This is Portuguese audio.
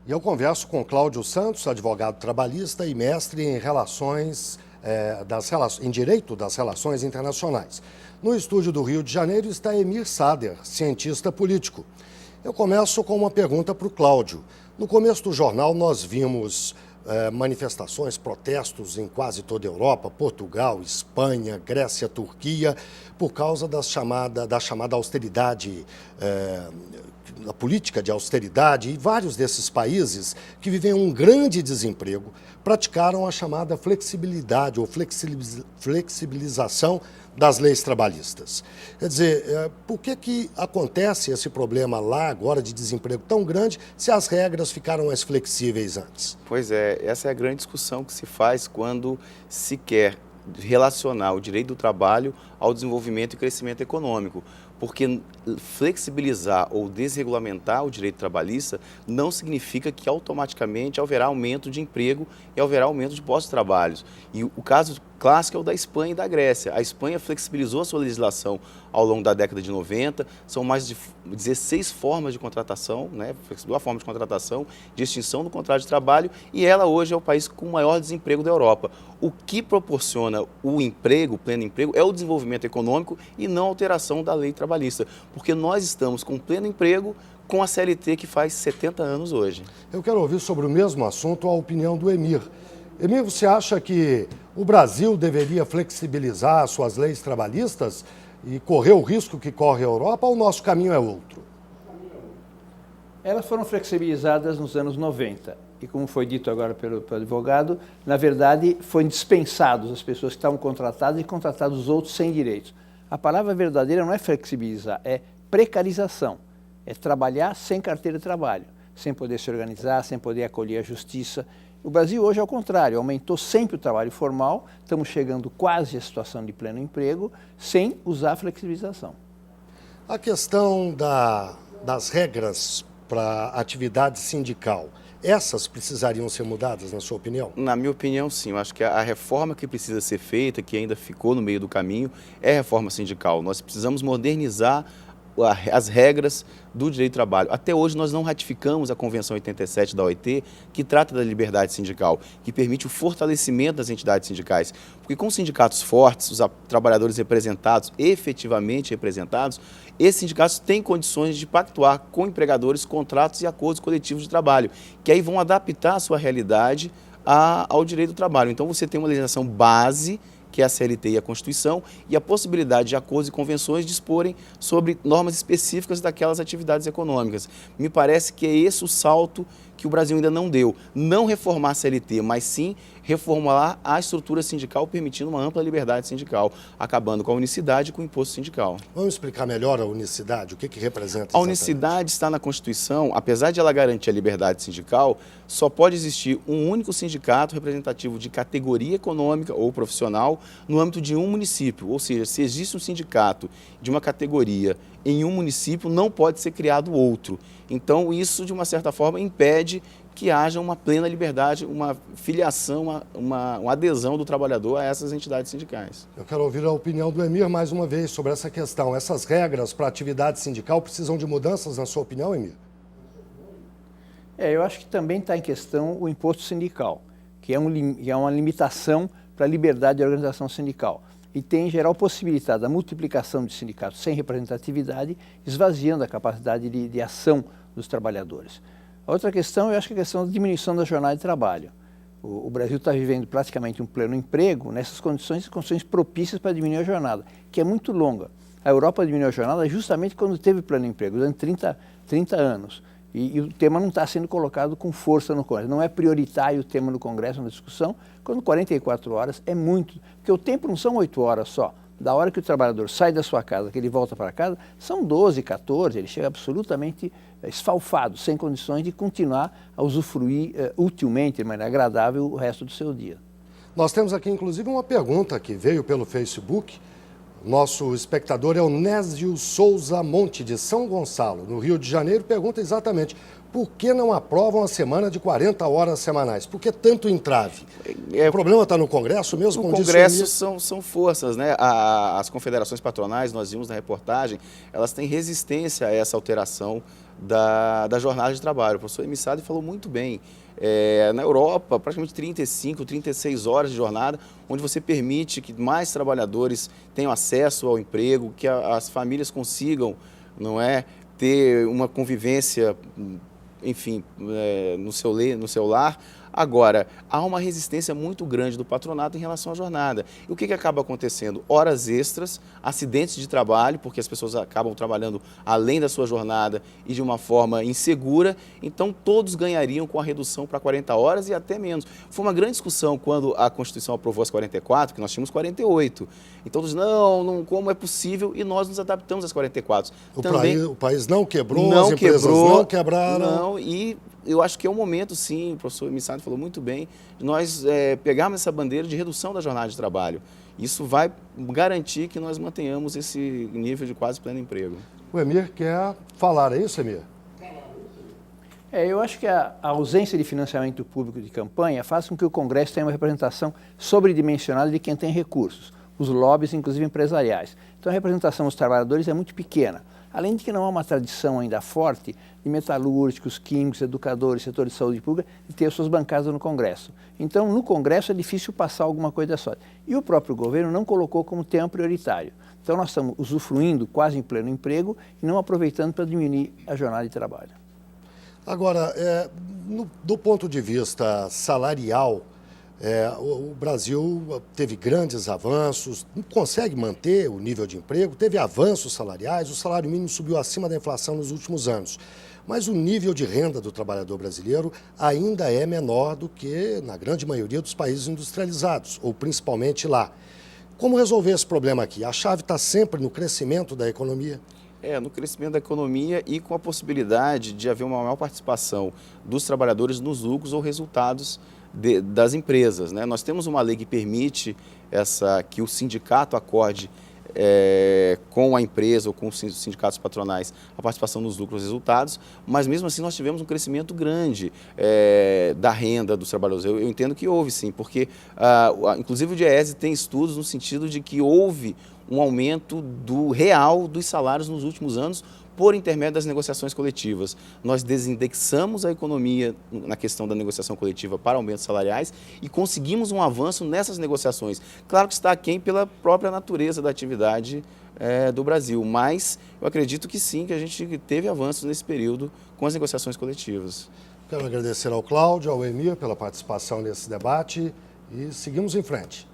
E eu converso com Cláudio Santos, advogado trabalhista e mestre em em Direito das Relações Internacionais. No estúdio do Rio de Janeiro está Emir Sader, cientista político. Eu começo com uma pergunta para o Cláudio. No começo do jornal nós vimos manifestações, protestos em quase toda a Europa, Portugal, Espanha, Grécia, Turquia, por causa da chamada austeridade, da política de austeridade, e vários desses países que vivem um grande desemprego praticaram a chamada flexibilidade ou flexibilização das leis trabalhistas. Quer dizer, por que acontece esse problema lá agora de desemprego tão grande se as regras ficaram mais flexíveis antes? Pois é, essa é a grande discussão que se faz quando se quer relacionar o direito do trabalho ao desenvolvimento e crescimento econômico, porque flexibilizar ou desregulamentar o direito trabalhista não significa que automaticamente haverá aumento de emprego e haverá aumento de postos de trabalho. E o caso clássico é o da Espanha e da Grécia. A Espanha flexibilizou a sua legislação ao longo da década de 90, são mais de 16 formas de contratação, flexibilizou a forma de contratação, de extinção do contrato de trabalho, e ela hoje é o país com o maior desemprego da Europa. O que proporciona o emprego, o pleno emprego, é o desenvolvimento econômico e não a alteração da lei trabalhista, porque nós estamos com pleno emprego com a CLT que faz 70 anos hoje. Eu quero ouvir sobre o mesmo assunto a opinião do Emir. Emir, você acha que o Brasil deveria flexibilizar suas leis trabalhistas e correr o risco que corre a Europa, ou o nosso caminho é outro? Elas foram flexibilizadas nos anos 90 e, como foi dito agora pelo advogado, na verdade foram dispensados as pessoas que estavam contratadas e contratados os outros sem direitos. A palavra verdadeira não é flexibilizar, é precarização, é trabalhar sem carteira de trabalho, sem poder se organizar, sem poder acolher a justiça. O Brasil hoje, ao contrário, aumentou sempre o trabalho formal, estamos chegando quase à situação de pleno emprego, sem usar a flexibilização. A questão das regras para atividade sindical, essas precisariam ser mudadas, na sua opinião? Na minha opinião, sim. Eu acho que a reforma que precisa ser feita, que ainda ficou no meio do caminho, é a reforma sindical. Nós precisamos modernizar as regras do direito do trabalho. Até hoje nós não ratificamos a Convenção 87 da OIT, que trata da liberdade sindical, que permite o fortalecimento das entidades sindicais. Porque com sindicatos fortes, os trabalhadores representados, efetivamente representados, esses sindicatos têm condições de pactuar com empregadores contratos e acordos coletivos de trabalho, que aí vão adaptar a sua realidade ao direito do trabalho. Então você tem uma legislação base, que é a CLT e a Constituição, e a possibilidade de acordos e convenções disporem sobre normas específicas daquelas atividades econômicas. Me parece que é esse o salto que o Brasil ainda não deu. Não reformar a CLT, mas sim reformular a estrutura sindical, permitindo uma ampla liberdade sindical, acabando com a unicidade e com o imposto sindical. Vamos explicar melhor a unicidade? O que representa exatamente? A unicidade está na Constituição. Apesar de ela garantir a liberdade sindical, só pode existir um único sindicato representativo de categoria econômica ou profissional no âmbito de um município. Ou seja, se existe um sindicato de uma categoria em um município, não pode ser criado outro. Então, isso, de uma certa forma, impede que haja uma plena liberdade, uma filiação, uma adesão do trabalhador a essas entidades sindicais. Eu quero ouvir a opinião do Emir mais uma vez sobre essa questão. Essas regras para a atividade sindical precisam de mudanças, na sua opinião, Emir? Eu acho que também está em questão o imposto sindical, que é uma limitação para a liberdade de organização sindical. E tem, em geral, possibilitado a multiplicação de sindicatos sem representatividade, esvaziando a capacidade de ação dos trabalhadores. A outra questão, eu acho que é a questão da diminuição da jornada de trabalho. O Brasil está vivendo praticamente um pleno emprego nessas condições propícias para diminuir a jornada, que é muito longa. A Europa diminuiu a jornada justamente quando teve pleno emprego, durante 30 anos. E o tema não está sendo colocado com força no Congresso. Não é prioritário o tema no Congresso, na discussão, quando 44 horas é muito. Porque o tempo não são 8 horas só. Da hora que o trabalhador sai da sua casa, que ele volta para casa, são 12, 14, ele chega absolutamente esfalfado, sem condições de continuar a usufruir utilmente, de maneira agradável, o resto do seu dia. Nós temos aqui, inclusive, uma pergunta que veio pelo Facebook. Nosso espectador é o Nésio Souza Monte, de São Gonçalo, no Rio de Janeiro, pergunta exatamente por que não aprovam a semana de 40 horas semanais? Por que tanto entrave? O problema está no Congresso mesmo? No Congresso são forças, né? As confederações patronais, nós vimos na reportagem, elas têm resistência a essa alteração da jornada de trabalho. O professor Emir Sader falou muito bem. Na Europa, praticamente 35, 36 horas de jornada, onde você permite que mais trabalhadores tenham acesso ao emprego, que as famílias consigam, não é, ter uma convivência, enfim, no seu lar. Agora, há uma resistência muito grande do patronato em relação à jornada. E o que acaba acontecendo? Horas extras, acidentes de trabalho, porque as pessoas acabam trabalhando além da sua jornada e de uma forma insegura. Então, todos ganhariam com a redução para 40 horas e até menos. Foi uma grande discussão quando a Constituição aprovou as 44, que nós tínhamos 48. Então, todos, não, como é possível? E nós nos adaptamos às 44. O país não quebrou, as empresas não quebraram. Não, e eu acho que é um momento, sim, o professor Emir Sader falou muito bem, de nós pegarmos essa bandeira de redução da jornada de trabalho. Isso vai garantir que nós mantenhamos esse nível de quase pleno emprego. O Emir quer falar, é isso, Emir? Eu acho que a ausência de financiamento público de campanha faz com que o Congresso tenha uma representação sobredimensionada de quem tem recursos, os lobbies, inclusive empresariais. Então a representação dos trabalhadores é muito pequena. Além de que não há uma tradição ainda forte de metalúrgicos, químicos, educadores, setor de saúde pública, de ter suas bancadas no Congresso. Então, no Congresso é difícil passar alguma coisa só. E o próprio governo não colocou como tema prioritário. Então, nós estamos usufruindo quase em pleno emprego e não aproveitando para diminuir a jornada de trabalho. Agora, do ponto de vista salarial, o Brasil teve grandes avanços, consegue manter o nível de emprego, teve avanços salariais, o salário mínimo subiu acima da inflação nos últimos anos. Mas o nível de renda do trabalhador brasileiro ainda é menor do que na grande maioria dos países industrializados, ou principalmente lá. Como resolver esse problema aqui? A chave está sempre no crescimento da economia? No crescimento da economia e com a possibilidade de haver uma maior participação dos trabalhadores nos lucros ou resultados das empresas, né? Nós temos uma lei que permite que o sindicato acorde com a empresa ou com os sindicatos patronais a participação nos lucros e resultados, mas mesmo assim nós tivemos um crescimento grande da renda dos trabalhadores. Eu entendo que houve sim, porque inclusive o DIEESE tem estudos no sentido de que houve um aumento real dos salários nos últimos anos por intermédio das negociações coletivas. Nós desindexamos a economia na questão da negociação coletiva para aumentos salariais e conseguimos um avanço nessas negociações. Claro que está aquém pela própria natureza da atividade do Brasil, mas eu acredito que sim, que a gente teve avanços nesse período com as negociações coletivas. Quero agradecer ao Cláudio, ao Emir pela participação nesse debate e seguimos em frente.